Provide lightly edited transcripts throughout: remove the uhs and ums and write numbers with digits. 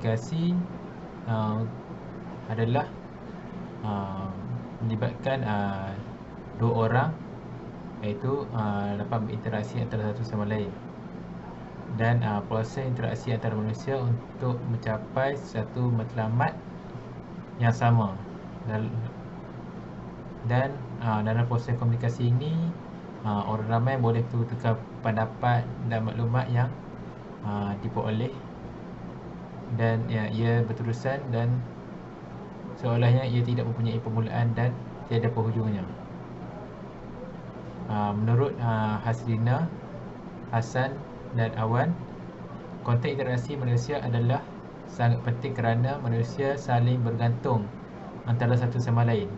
komunikasi adalah melibatkan dua orang, iaitu dapat berinteraksi antara satu sama lain, dan proses interaksi antara manusia untuk mencapai satu matlamat yang sama. Dan dalam proses komunikasi ini orang ramai boleh bertukar pendapat dan maklumat yang diperoleh, dan ia berterusan dan seolahnya ia tidak mempunyai permulaan dan tiada penghujungnya. Menurut Hasrina, Hasan dan Awan, konteks interaksi manusia adalah sangat penting kerana manusia saling bergantung antara satu sama lain.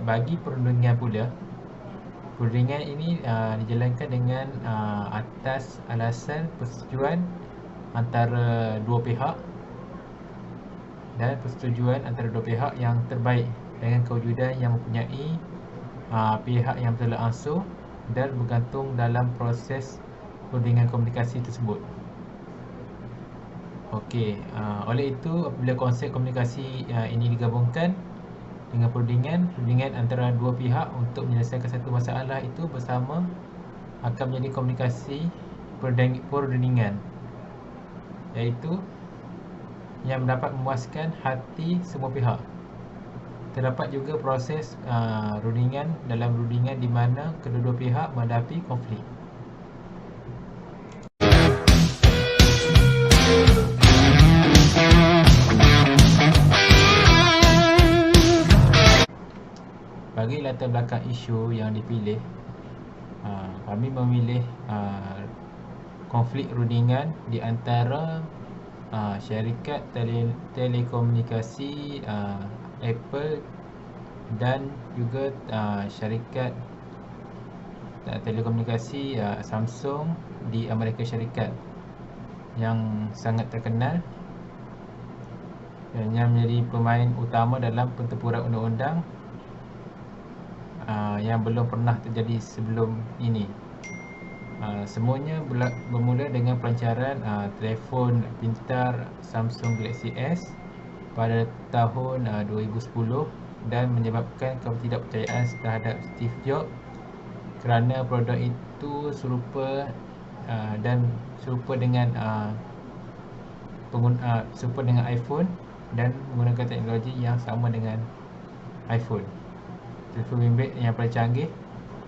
Bagi perundingan pula, perundingan ini dijalankan dengan atas alasan persetujuan antara dua pihak, dan persetujuan antara dua pihak yang terbaik dengan kewujudan yang mempunyai pihak yang bertolak ansur dan bergantung dalam proses perundingan komunikasi tersebut. Okey, oleh itu apabila konsep komunikasi ini digabungkan dengan perundingan antara dua pihak untuk menyelesaikan satu masalah itu bersama, akan menjadi komunikasi perundingan, iaitu yang dapat memuaskan hati semua pihak. Terdapat juga proses rundingan dalam rundingan di mana kedua-dua pihak menghadapi konflik. Bagi latar belakang isu yang dipilih, kami memilih konflik rundingan di antara syarikat telekomunikasi Apple dan juga syarikat telekomunikasi Samsung di Amerika Syarikat yang sangat terkenal dan yang menjadi pemain utama dalam pertempuran undang-undang yang belum pernah terjadi sebelum ini. Semuanya bermula dengan pelancaran telefon pintar Samsung Galaxy S pada tahun 2010 dan menyebabkan ketidakpercayaan terhadap Steve Jobs kerana produk itu serupa dengan iPhone dan menggunakan teknologi yang sama dengan iPhone, telefon bimbit yang paling canggih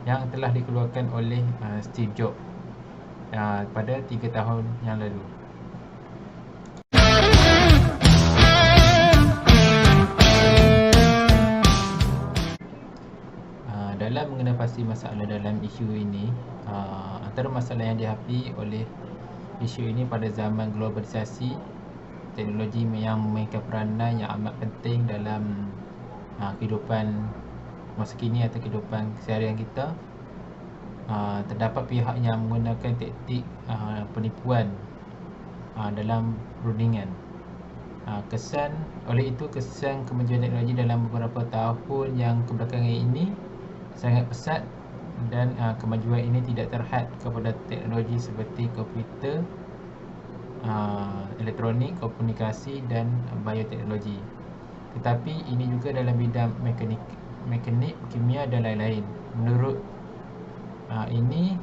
yang telah dikeluarkan oleh Steve Jobs pada 3 tahun yang lalu. Dalam mengatasi masalah dalam isu ini, antara masalah yang dihadapi oleh isu ini pada zaman globalisasi, teknologi yang memainkan peranan yang amat penting dalam kehidupan masa kini atau kehidupan keseharian kita. Terdapat pihak yang menggunakan taktik penipuan dalam perundingan. Oleh itu kesan kemajuan teknologi dalam beberapa tahun yang kebelakangan ini sangat pesat, dan kemajuan ini tidak terhad kepada teknologi seperti komputer, elektronik, komunikasi dan bioteknologi, tetapi ini juga dalam bidang mekanik, kimia dan lain-lain. Menurut ini,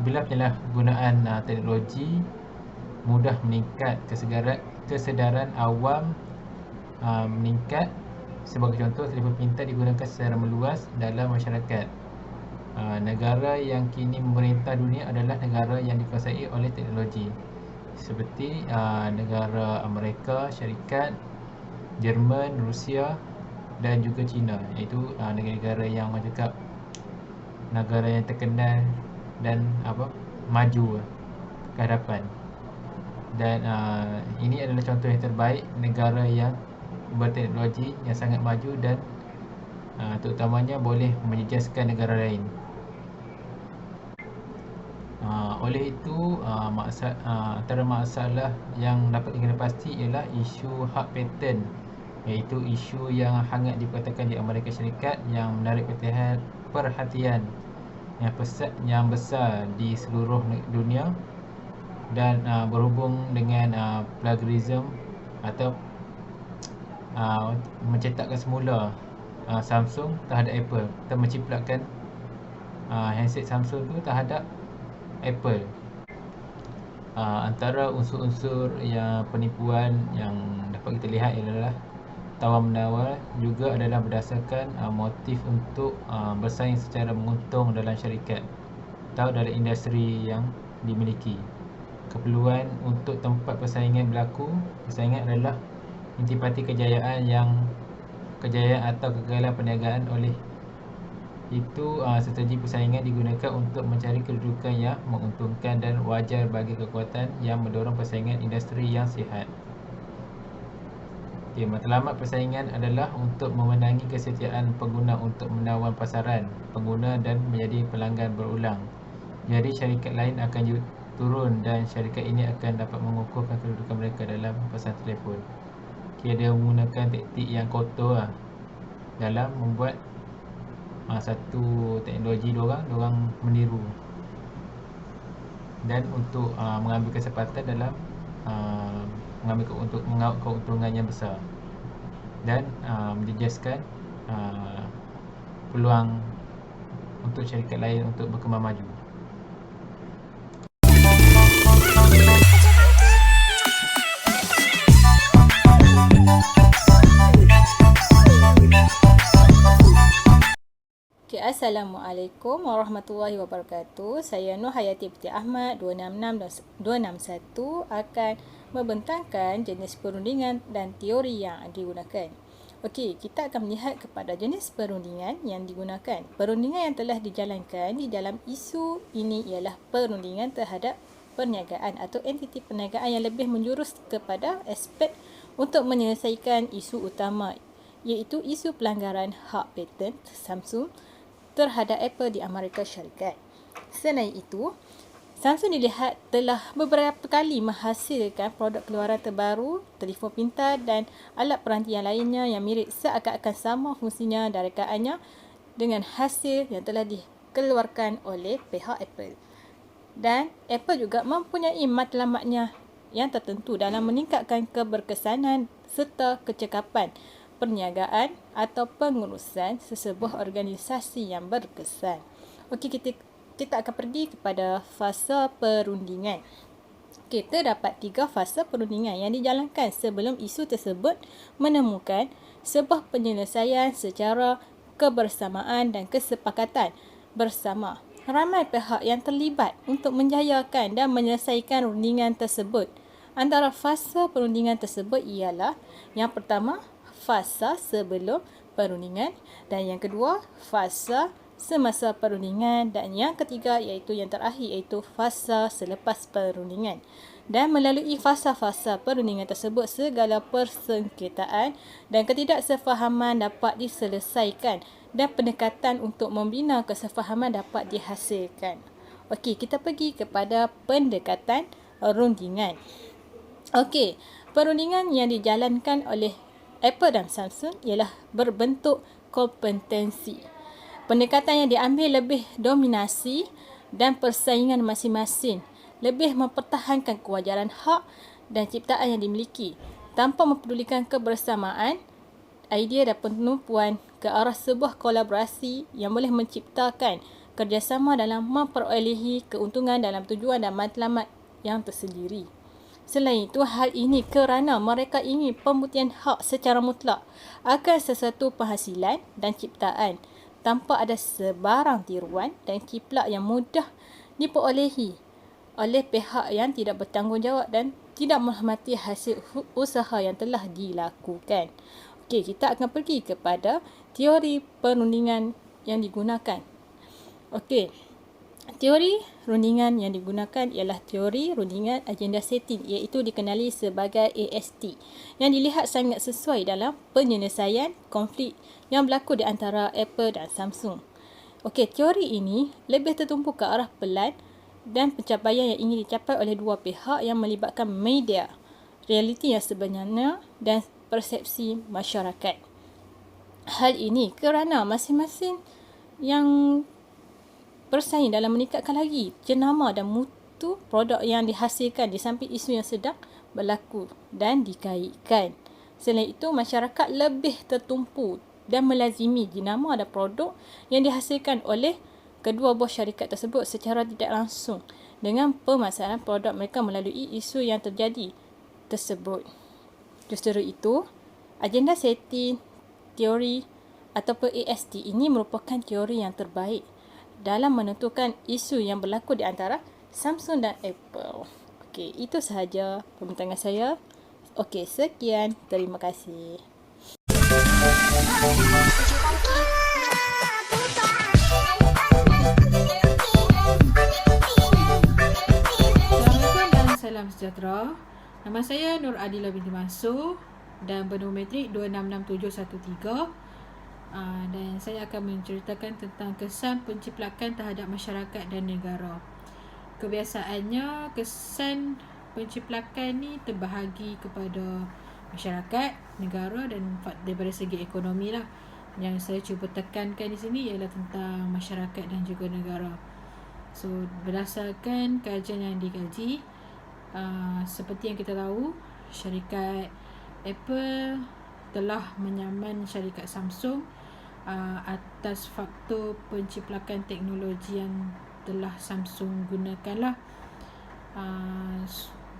bila penyalahgunaan teknologi mudah meningkat, kesedaran awam meningkat. Sebagai contoh, telefon pintar digunakan secara meluas dalam masyarakat. Negara yang kini memerintah dunia adalah negara yang dikuasai oleh teknologi, seperti negara Amerika Syarikat, Jerman, Rusia dan juga China, iaitu negara-negara yang macam cakap negara yang terkenal dan maju ke hadapan. Dan ini adalah contoh yang terbaik negara yang berteknologi yang sangat maju dan terutamanya boleh menjejaskan negara lain. Oleh itu, antara masalah yang dapat dikena pasti ialah isu hak paten, iaitu isu yang hangat diperkatakan di Amerika Syarikat yang menarik perhatian yang besar di seluruh dunia. dan berhubung dengan plagiarism atau mencetakkan semula Samsung terhadap Apple, atau menciplakan handset Samsung tu terhadap Apple. Antara unsur-unsur yang penipuan yang dapat kita lihat ialah tawar-menawar juga adalah berdasarkan motif untuk bersaing secara menguntung dalam syarikat atau dalam industri yang dimiliki. Keperluan untuk tempat persaingan berlaku. Persaingan adalah intipati kejayaan atau kegagalan perniagaan. Oleh itu, strategi persaingan digunakan untuk mencari kedudukan yang menguntungkan dan wajar bagi kekuatan yang mendorong persaingan industri yang sihat. Okay, matlamat persaingan adalah untuk memenangi kesetiaan pengguna untuk menawan pasaran pengguna dan menjadi pelanggan berulang. Jadi syarikat lain akan turun dan syarikat ini akan dapat mengukuhkan kedudukan mereka dalam pasaran telefon. Okay, dia menggunakan taktik yang kotor dalam membuat satu teknologi diorang meniru dan untuk mengambil kesempatan dalam mengambil keuntungan yang besar dan menjejaskan peluang untuk syarikat lain untuk berkembang maju. Okay, Assalamualaikum warahmatullahi wabarakatuh. Saya Nur Hayati Putih Ahmad 261 akan membentangkan jenis perundingan dan teori yang digunakan. Okey, kita akan melihat kepada jenis perundingan yang digunakan. Perundingan yang telah dijalankan di dalam isu ini ialah perundingan terhadap perniagaan atau entiti perniagaan yang lebih menjurus kepada aspek untuk menyelesaikan isu utama, iaitu isu pelanggaran hak paten Samsung terhadap Apple di Amerika Syarikat. Selain itu, Samsung dilihat telah beberapa kali menghasilkan produk keluaran terbaru, telefon pintar dan alat peranti yang lainnya yang mirip seakan-akan sama fungsinya dan rekaannya dengan hasil yang telah dikeluarkan oleh pihak Apple. Dan Apple juga mempunyai matlamatnya yang tertentu dalam meningkatkan keberkesanan serta kecekapan perniagaan atau pengurusan sesebuah organisasi yang berkesan. Okey, kita akan pergi kepada fasa perundingan. Kita dapat 3 fasa perundingan yang dijalankan sebelum isu tersebut menemukan sebuah penyelesaian secara kebersamaan dan kesepakatan bersama. Ramai pihak yang terlibat untuk menjayakan dan menyelesaikan rundingan tersebut. Antara fasa perundingan tersebut ialah yang pertama, fasa sebelum perundingan, dan yang kedua, fasa semasa perundingan, dan yang ketiga iaitu yang terakhir iaitu fasa selepas perundingan. Dan melalui fasa-fasa perundingan tersebut, segala persengketaan dan ketidaksefahaman dapat diselesaikan dan pendekatan untuk membina kesefahaman dapat dihasilkan. Okey, kita pergi kepada pendekatan rundingan. Okey, perundingan yang dijalankan oleh Apple dan Samsung ialah berbentuk kompetensi. Pendekatan yang diambil lebih dominasi dan persaingan masing-masing, lebih mempertahankan kewajaran hak dan ciptaan yang dimiliki tanpa mempedulikan kebersamaan, idea dan penumpuan ke arah sebuah kolaborasi yang boleh menciptakan kerjasama dalam memperolehi keuntungan dalam tujuan dan matlamat yang tersendiri. Selain itu, hal ini kerana mereka ingin pembuktian hak secara mutlak akan sesuatu penghasilan dan ciptaan tanpa ada sebarang tiruan dan ciplak yang mudah diperolehi oleh pihak yang tidak bertanggungjawab dan tidak menghormati hasil usaha yang telah dilakukan. Okey, kita akan pergi kepada teori perundingan yang digunakan. Okey. Teori rundingan yang digunakan ialah teori rundingan agenda setting, iaitu dikenali sebagai AST, yang dilihat sangat sesuai dalam penyelesaian konflik yang berlaku di antara Apple dan Samsung. Okey, teori ini lebih tertumpu ke arah pelan dan pencapaian yang ingin dicapai oleh dua pihak yang melibatkan media, realiti yang sebenarnya dan persepsi masyarakat. Hal ini kerana masing-masing yang bersaing dalam meningkatkan lagi jenama dan itu produk yang dihasilkan di samping isu yang sedang berlaku dan dikaitkan. Selain itu, masyarakat lebih tertumpu dan melazimi jenama ada produk yang dihasilkan oleh kedua buah syarikat tersebut secara tidak langsung dengan pemasaran produk mereka melalui isu yang terjadi tersebut. Justru itu, agenda setting teori ataupun AST ini merupakan teori yang terbaik dalam menentukan isu yang berlaku di antara Samsung dan Apple. Okey, itu sahaja pembincangan saya. Okey, sekian. Terima kasih. Assalamualaikum dan salam sejahtera. Nama saya Nur Adila binti Mansur dan bernometrik 266713. Dan saya akan menceritakan tentang kesan penciplakan terhadap masyarakat dan negara. Kebiasaannya, kesan penciplakan ni terbahagi kepada masyarakat, negara dan daripada segi ekonomi lah. Yang saya cuba tekankan di sini ialah tentang masyarakat dan juga negara. So, berdasarkan kajian yang dikaji, seperti yang kita tahu, syarikat Apple telah menyaman syarikat Samsung atas faktor penciplakan teknologi yang telah Samsung gunakan lah.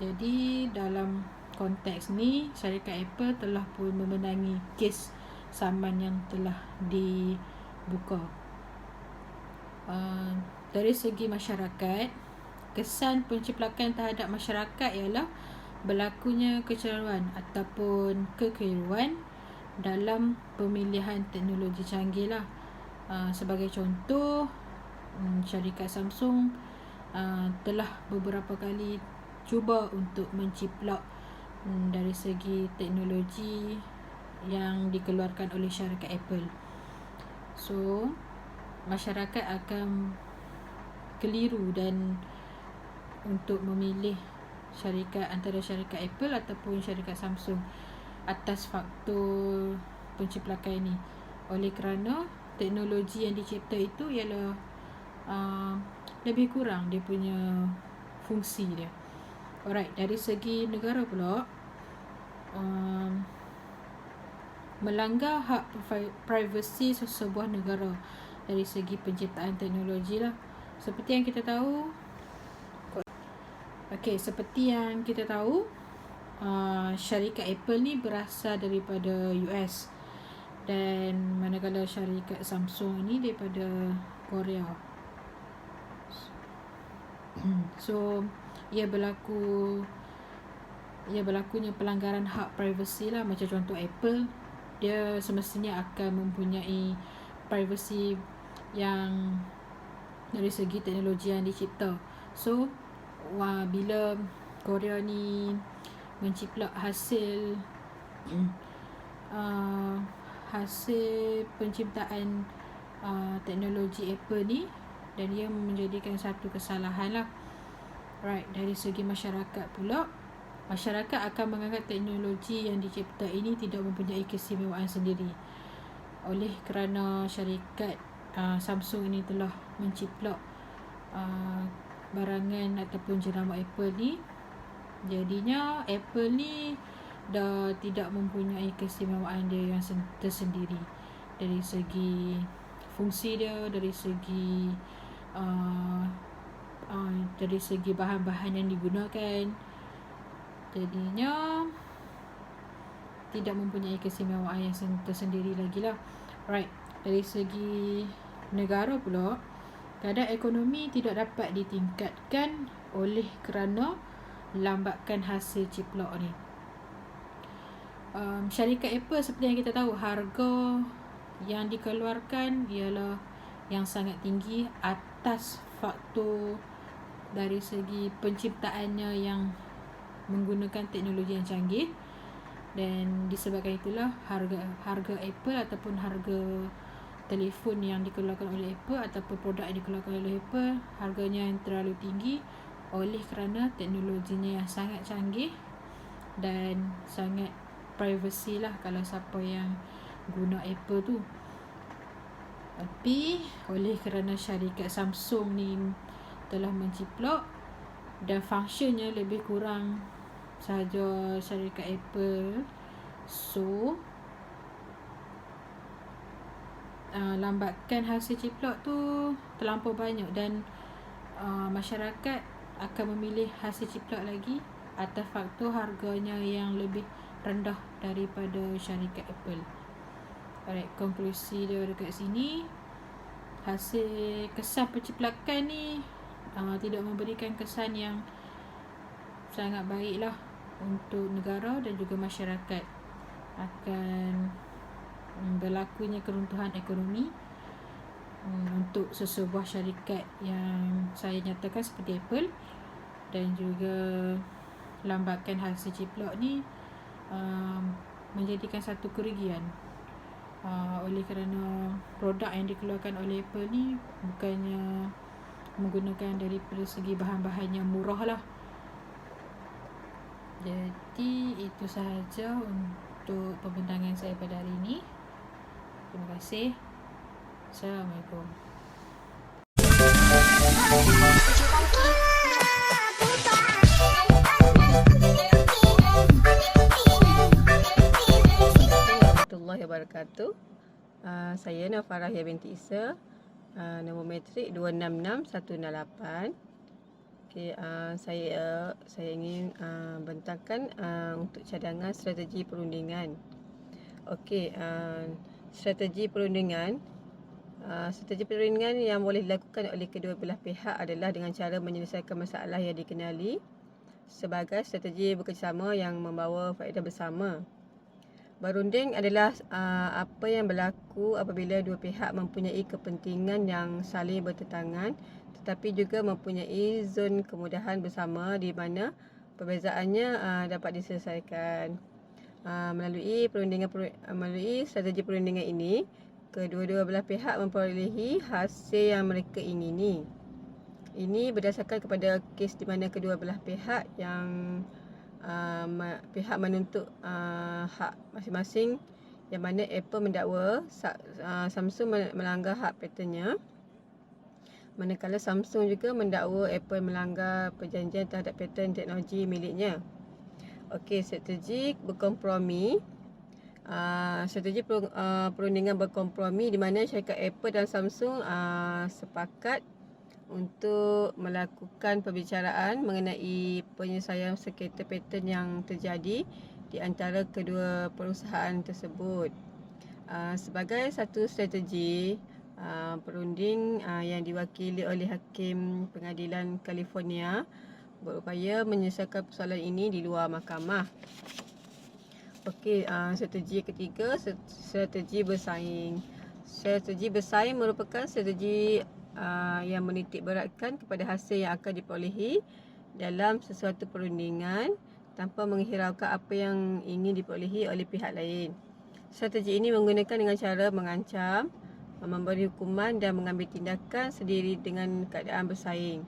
Jadi dalam konteks ni, syarikat Apple telah pun memenangi kes saman yang telah dibuka. Dari segi masyarakat, kesan penciplakan terhadap masyarakat ialah berlakunya kecelaruan ataupun kekeliruan dalam pemilihan teknologi canggih lah. Sebagai contoh, syarikat Samsung telah beberapa kali cuba untuk menciplak dari segi teknologi yang dikeluarkan oleh syarikat Apple. So, masyarakat akan keliru dan untuk memilih antara syarikat Apple ataupun syarikat Samsung atas faktor penciplakan ini, oleh kerana teknologi yang dicipta itu ialah lebih kurang dia punya fungsi dia. Alright, dari segi negara pula, melanggar hak privasi sebuah negara dari segi penciptaan teknologi lah. Seperti yang kita tahu, syarikat Apple ni berasal daripada US dan manakala syarikat Samsung ni daripada Korea. So, ia berlakunya pelanggaran hak privasi lah. Macam contoh Apple, dia semestinya akan mempunyai privasi yang dari segi teknologi yang dicipta. So, bila Korea ni menciplak hasil penciptaan teknologi Apple ni, dan ia menjadikan satu kesalahan lah. Right, dari segi masyarakat pula, masyarakat akan menganggap teknologi yang dicipta ini tidak mempunyai keistimewaan sendiri. Oleh kerana syarikat Samsung ini telah menciplak barangan ataupun jenama Apple ni, jadinya Apple ni dah tidak mempunyai keistimewaan dia yang tersendiri dari segi fungsi dia, dari segi bahan-bahan yang digunakan. Jadinya tidak mempunyai keistimewaan yang tersendiri lagi lah. Right, dari segi negara pula, keadaan ekonomi tidak dapat ditingkatkan oleh kerana lambatkan hasil ciplak ni. Syarikat Apple seperti yang kita tahu, harga yang dikeluarkan ialah yang sangat tinggi atas faktor dari segi penciptaannya yang menggunakan teknologi yang canggih. Dan disebabkan itulah harga Apple ataupun harga telefon yang dikeluarkan oleh Apple ataupun produk yang dikeluarkan oleh Apple, harganya yang terlalu tinggi oleh kerana teknologinya yang sangat canggih dan sangat privacy lah kalau siapa yang guna Apple tu. Tapi oleh kerana syarikat Samsung ni telah menciplak, dan fungsinya lebih kurang sahaja syarikat Apple. So lambatkan hasil ciplak tu terlampau banyak dan masyarakat akan memilih hasil ciplak lagi atas faktor harganya yang lebih rendah daripada syarikat Apple. Alright, konklusi dia dekat sini, hasil kesan penciplakan ni tidak memberikan kesan yang sangat baik lah untuk negara dan juga masyarakat. Akan berlakunya keruntuhan ekonomi untuk sesebuah syarikat yang saya nyatakan seperti Apple, dan juga lambatkan hasil ciplak ni menjadikan satu kerugian oleh kerana produk yang dikeluarkan oleh Apple ni bukannya menggunakan daripada segi bahan-bahan yang murah lah. Jadi itu sahaja untuk pembintangan saya pada hari ini. Terima kasih. Assalamualaikum. Warahmatullahi wabarakatuh. Saya Nafarah binti Isa, nombor matrik 266168. Okay, saya ingin bentangkan untuk cadangan strategi perundingan. Okey, strategi perundingan yang boleh dilakukan oleh kedua belah pihak adalah dengan cara menyelesaikan masalah yang dikenali sebagai strategi bekerjasama yang membawa faedah bersama. Berunding adalah apa yang berlaku apabila dua pihak mempunyai kepentingan yang saling bertentangan tetapi juga mempunyai zon kemudahan bersama di mana perbezaannya dapat diselesaikan. Melalui strategi perundingan ini, kedua-dua belah pihak memperolehi hasil yang mereka ingini. Ini berdasarkan kepada kes di mana kedua belah pihak yang pihak menuntut hak masing-masing, yang mana Apple mendakwa Samsung melanggar hak patennya, manakala Samsung juga mendakwa Apple melanggar perjanjian terhadap paten teknologi miliknya. Okey, strategi berkompromi. Strategi perundingan berkompromi di mana syarikat Apple dan Samsung sepakat untuk melakukan perbicaraan mengenai penyelesaian sengketa paten yang terjadi di antara kedua perusahaan tersebut. Sebagai satu strategi perunding yang diwakili oleh Hakim Pengadilan California berupaya menyelesaikan persoalan ini di luar mahkamah. Okey, strategi ketiga, strategi bersaing. Strategi bersaing merupakan strategi yang menitik beratkan kepada hasil yang akan diperolehi dalam sesuatu perundingan tanpa menghiraukan apa yang ingin diperolehi oleh pihak lain. Strategi ini menggunakan dengan cara mengancam, memberi hukuman dan mengambil tindakan sendiri dengan keadaan bersaing.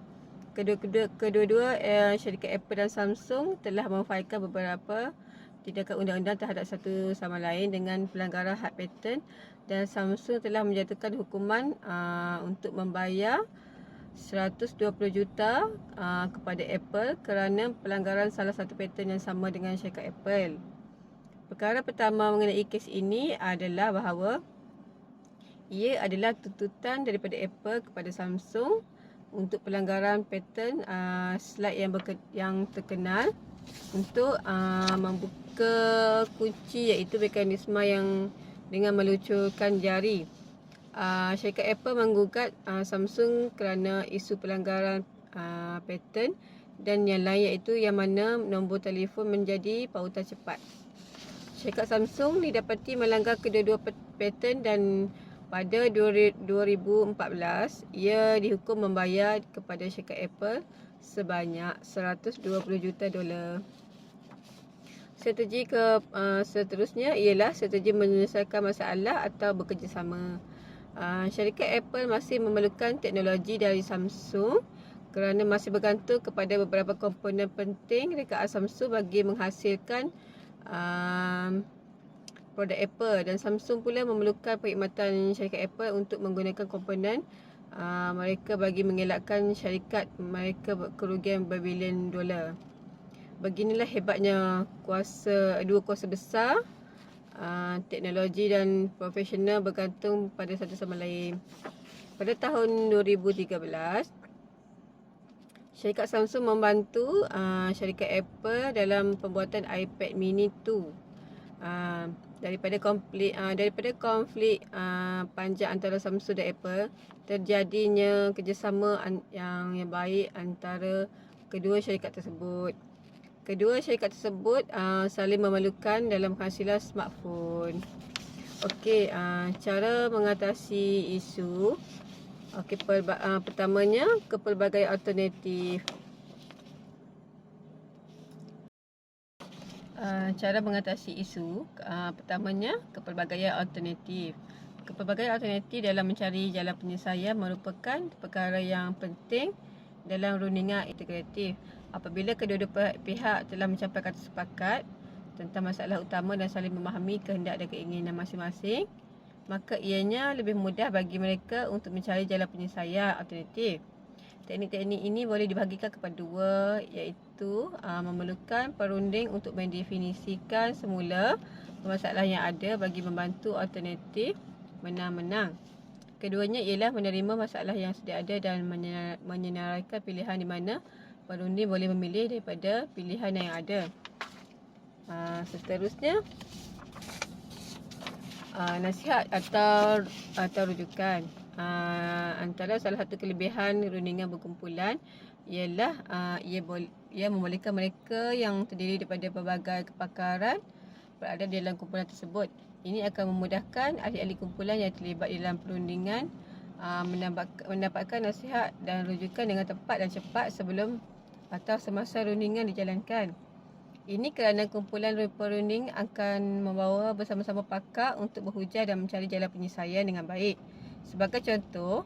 Kedua-dua syarikat Apple dan Samsung telah memfailkan beberapa tindakan undang-undang terhadap satu sama lain dengan pelanggaran hak paten, dan Samsung telah menjatuhkan hukuman untuk membayar 120 juta kepada Apple kerana pelanggaran salah satu paten yang sama dengan syarikat Apple. Perkara pertama mengenai kes ini adalah bahawa ia adalah tuntutan daripada Apple kepada Samsung untuk pelanggaran paten slide yang terkenal untuk membuka kunci, iaitu mekanisme yang dengan meluncurkan jari. Syarikat Apple menggugat Samsung kerana isu pelanggaran paten dan yang lain, iaitu yang mana nombor telefon menjadi pautan cepat. Syarikat Samsung didapati melanggar kedua-dua paten dan pada 2014 ia dihukum membayar kepada syarikat Apple sebanyak 120 juta dolar. Strategi seterusnya ialah strategi menyelesaikan masalah atau bekerjasama. Syarikat Apple masih memerlukan teknologi dari Samsung kerana masih bergantung kepada beberapa komponen penting rekaan Samsung bagi menghasilkan produk Apple, dan Samsung pula memerlukan perkhidmatan syarikat Apple untuk menggunakan komponen mereka bagi mengelakkan syarikat mereka kerugian berbilion dolar. Beginilah hebatnya dua kuasa besar. Teknologi dan profesional bergantung pada satu sama lain. Pada tahun 2013, syarikat Samsung membantu syarikat Apple dalam pembuatan iPad mini 2. Daripada konflik panjang antara Samsung dan Apple, terjadinya kerjasama yang baik antara kedua syarikat tersebut. Kedua syarikat tersebut saling memerlukan dalam penghasilan smartphone. Okey, cara mengatasi isu. Okey, pertamanya ke pelbagai alternatif. Cara mengatasi isu, pertamanya kepelbagaian alternatif. Kepelbagaian alternatif dalam mencari jalan penyelesaian merupakan perkara yang penting dalam rundingan integratif. Apabila kedua-dua pihak telah mencapai kata sepakat tentang masalah utama dan saling memahami kehendak dan keinginan masing-masing, maka ianya lebih mudah bagi mereka untuk mencari jalan penyelesaian alternatif. Teknik-teknik ini boleh dibahagikan kepada dua, iaitu memerlukan perunding untuk mendefinisikan semula masalah yang ada bagi membantu alternatif menang-menang. Keduanya ialah menerima masalah yang sedia ada dan menyenaraikan pilihan di mana perunding boleh memilih daripada pilihan yang ada. Seterusnya, nasihat atau rujukan. Antara salah satu kelebihan rundingan berkumpulan ialah ia membolehkan mereka yang terdiri daripada pelbagai kepakaran berada dalam kumpulan tersebut. Ini akan memudahkan ahli-ahli kumpulan yang terlibat dalam perundingan mendapatkan nasihat dan rujukan dengan tepat dan cepat sebelum atau semasa rundingan dijalankan. Ini kerana kumpulan perunding akan membawa bersama-sama pakar untuk berhujah dan mencari jalan penyelesaian dengan baik. Sebagai contoh,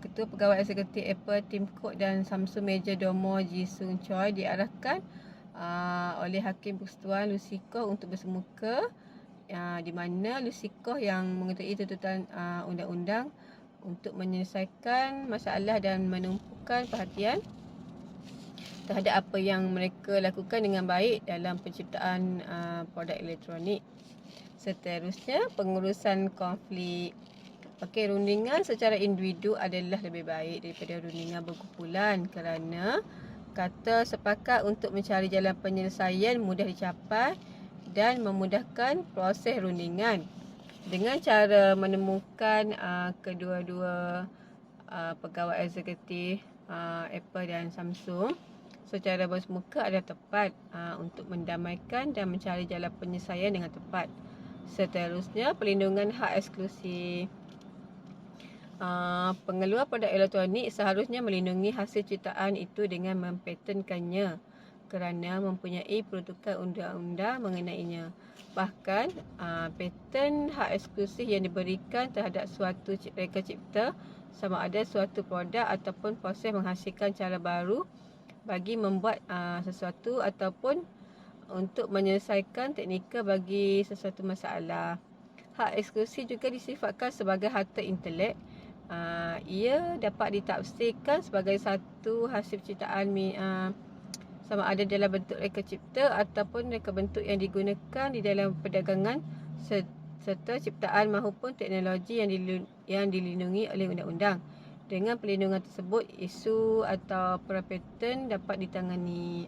Ketua Pegawai Eksekutif Apple Tim Cook dan Samsung Major Domo Ji Sung Choi diarahkan oleh Hakim Persekutuan Lucy Koh untuk bersemuka, di mana Lucy Koh yang mengetahui tuntutan undang-undang untuk menyelesaikan masalah dan menumpukan perhatian terhadap apa yang mereka lakukan dengan baik dalam penciptaan produk elektronik. Seterusnya, pengurusan konflik. Okey, rundingan secara individu adalah lebih baik daripada rundingan berkumpulan kerana kata sepakat untuk mencari jalan penyelesaian mudah dicapai dan memudahkan proses rundingan. Dengan cara menemukan kedua-dua pegawai eksekutif Apple dan Samsung secara bersemuka adalah tepat untuk mendamaikan dan mencari jalan penyelesaian dengan tepat. Seterusnya, pelindungan hak eksklusif. Pengeluar produk elektronik seharusnya melindungi hasil ciptaan itu dengan mempatenkannya kerana mempunyai peruntukan undang-undang mengenainya. Bahkan, paten hak eksklusif yang diberikan terhadap suatu reka cipta sama ada suatu produk ataupun proses menghasilkan cara baru bagi membuat sesuatu ataupun untuk menyelesaikan teknikal bagi sesuatu masalah. Hak eksklusif juga disifatkan sebagai harta intelek. Ia dapat ditafsirkan sebagai satu hasil ciptaan sama ada dalam bentuk reka cipta ataupun reka bentuk yang digunakan di dalam perdagangan serta ciptaan maupun teknologi yang dilindungi oleh undang-undang. Dengan perlindungan tersebut, isu atau paten dapat ditangani.